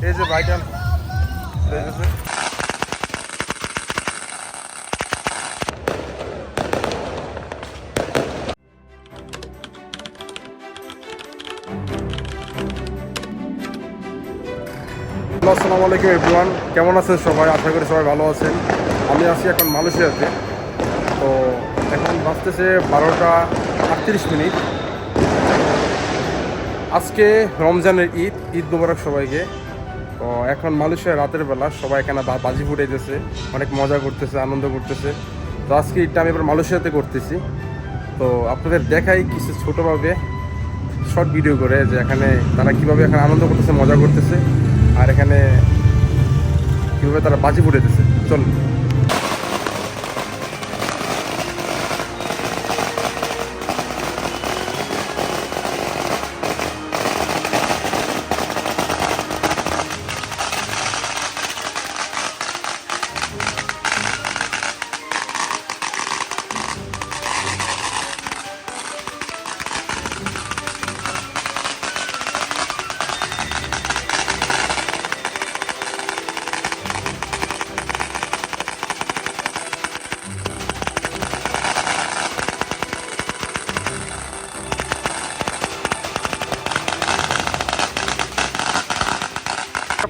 এই যে ভাইটাল আসসালামু আলাইকুম এভরিওয়ান, কেমন আছেন সবাই? আশা করি সবাই ভালো আছেন। আমি আছি এখন মালয়েশিয়াতে। তো এখন বাজতেছে 12টা 38 মিনিট। আজকে রমজানের ঈদ মোবারক সবাইকে। তো এখন মালয়েশিয়ার রাতের বেলা সবাই এখানে বাজি ফুটাইতেছে, অনেক মজা করতেছে, আনন্দ করতেছে। তো আজকে ঈদটা আমি এবার মালয়েশিয়াতে করতেছি। তো আপনাদের দেখাই কিছু ছোটোভাবে শর্ট ভিডিও করে যে এখানে তারা কীভাবে এখানে আনন্দ করতেছে, মজা করতেছে, আর এখানে কীভাবে তারা বাজি ফুটাইতেছে। চলুন।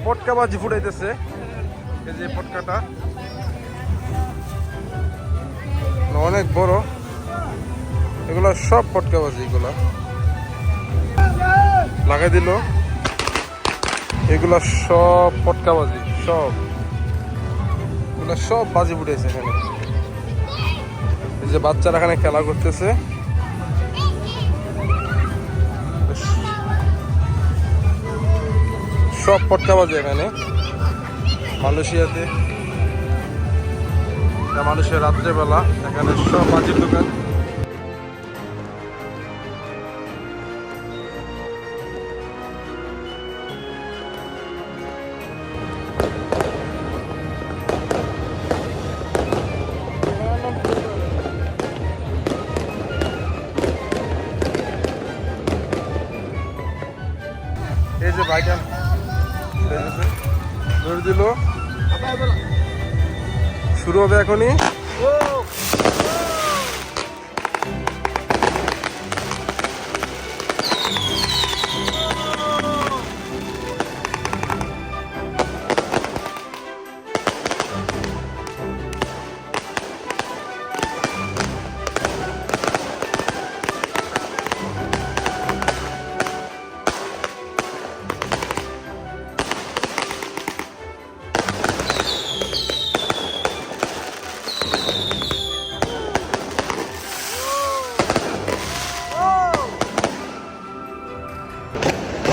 পটকা বাজি ফুটাইতেছে, এই যে পটকাটা অনেক বড়। এগুলো সব পটকা বাজি, এগুলো লাগাই দিল। এগুলো সব পটকা বাজি, এগুলো সব বাজি ফুটাইছে এখানে। এই যে বাচ্চারা এখানে খেলা করতেছে, সব পটকা বাজি এখানে মালয়েশিয়াতে। মালয়েশিয়া রাত্রেবেলা এখানে সব বাজির দোকান। এই যে ভাইটাল ধরে দিল, শুরু হবে এখনই।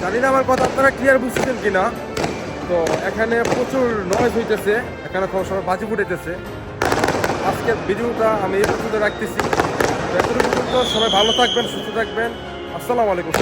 জানি না আমার কথা আপনারা ক্লিয়ার বুঝছেন কিনা। তো এখানে প্রচুর নয়েজ হইতেছে, এখানে সবাই বাজি ফুটাইতেছে। আজকের ভিডিওটা আমি এই পর্যন্ত রাখতেছি। এতটুকু পর্যন্ত সবাই ভালো থাকবেন, সুস্থ থাকবেন। আসসালামু আলাইকুম।